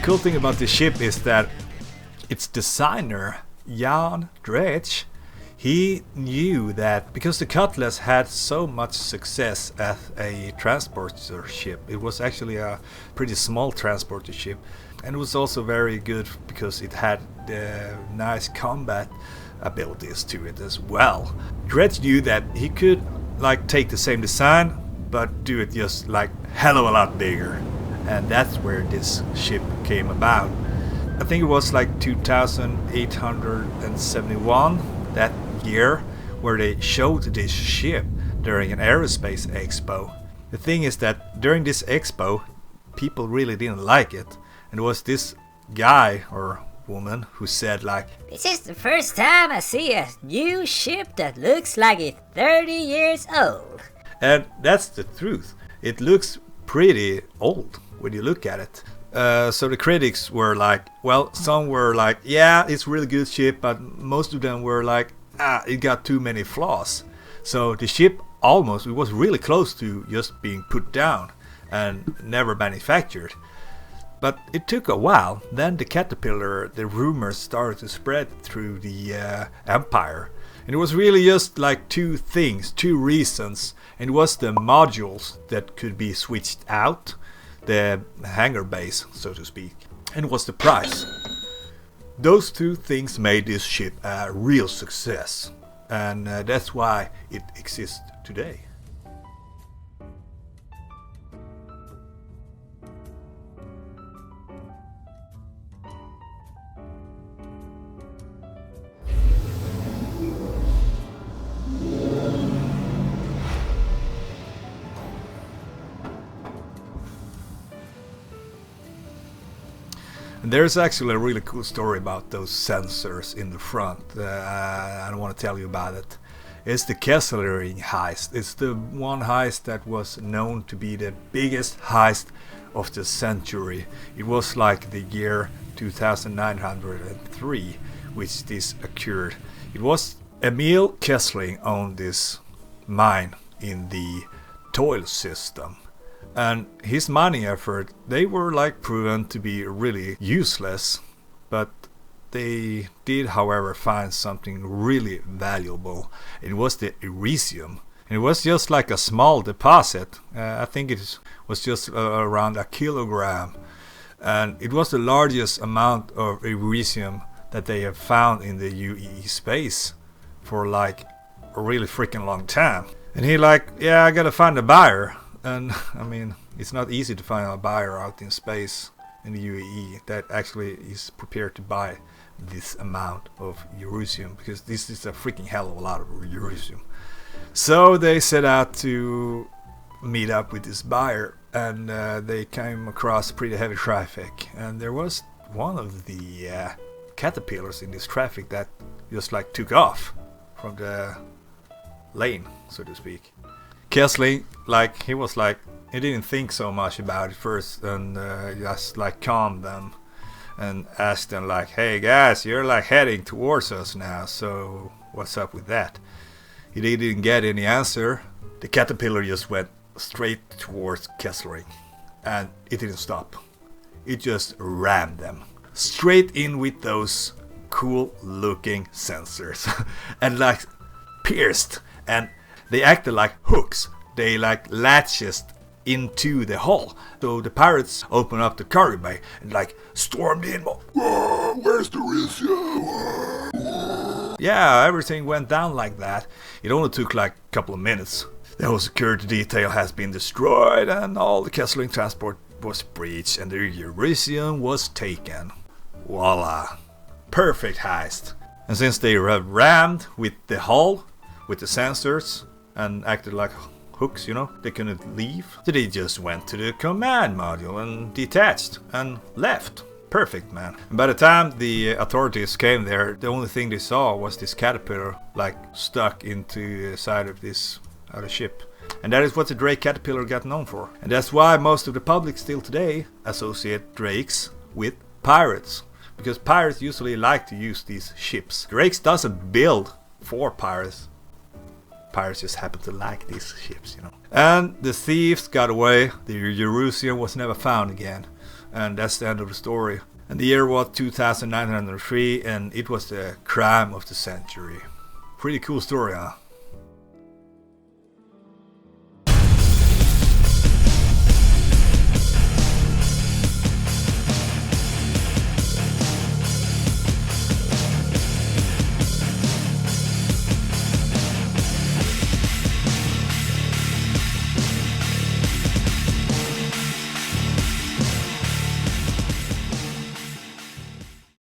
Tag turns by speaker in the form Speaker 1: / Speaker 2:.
Speaker 1: cool thing about this ship is that its designer, Jan Dredge, he knew that because the Cutlass had so much success as a transporter ship, it was actually a pretty small transporter ship, and it was also very good because it had nice combat abilities to it as well. Dredge knew that he could like take the same design but do it just like hell of a lot bigger, and that's where this ship came about. I think it was like 2871 that year where they showed this ship during an aerospace expo. The thing is that during this expo people really didn't like it, and it was this guy or woman who said like,
Speaker 2: "This is the first time I see a new ship that looks like it's 30 years old."
Speaker 1: And that's the truth. It looks pretty old when you look at it. So the critics were like, well, some were like, yeah, it's a really good ship, but most of them were like, it got too many flaws. So the ship almost, it was really close to just being put down and never manufactured. But it took a while. Then the Caterpillar, the rumors started to spread through the empire. And it was really just like two reasons. And it was the modules that could be switched out, the hangar base, so to speak, and it was the price. Those two things made this ship a real success, and that's why it exists today. And there's actually a really cool story about those sensors in the front. I don't want to tell you about it. It's the Kesslering Heist. It's the one heist that was known to be the biggest heist of the century. It was like the year 2903 which this occurred. It was Emil Kesslering owned this mine in the Toil system. And his mining effort, they were like proven to be really useless, but they did however find something really valuable. It was the Iridium. And it was just like a small deposit. I think it was just around a kilogram. And it was the largest amount of Iridium that they have found in the UEE space for like a really freaking long time. And he like, yeah, I gotta find a buyer. And I mean, it's not easy to find a buyer out in space in the UAE that actually is prepared to buy this amount of Iridium, because this is a freaking hell of a lot of Iridium. So they set out to meet up with this buyer, and they came across pretty heavy traffic, and there was one of the caterpillars in this traffic that just like took off from the lane, so to speak. Kesslering, like, he didn't think so much about it first, and just like calmed them and asked them like, hey guys, you're like heading towards us now, so what's up with that? He didn't get any answer. The caterpillar just went straight towards Kesslering, and it didn't stop. It just rammed them straight in with those cool looking sensors and like pierced, and they acted like hooks. They like latches into the hull. So the pirates opened up the cargo bay and like stormed in. Whoa, where's the Iridium? Yeah, everything went down like that. It only took like a couple of minutes. The whole security detail has been destroyed, and all the Kesslering transport was breached, and the Iridium was taken. Voila. Perfect heist. And since they were rammed with the hull, with the sensors, and acted like hooks, you know, they couldn't leave. So they just went to the command module and detached and left. Perfect, man. And by the time the authorities came there, the only thing they saw was this caterpillar like stuck into the side of this other ship. And that is what the Drake caterpillar got known for. And that's why most of the public still today associate Drakes with pirates, because pirates usually like to use these ships. Drakes doesn't build for pirates. Pirates just happen to like these ships, you know. And the thieves got away. The Iridium was never found again. and that's the end of the story. And the year was 2903, and it was the crime of the century. Pretty cool story, huh?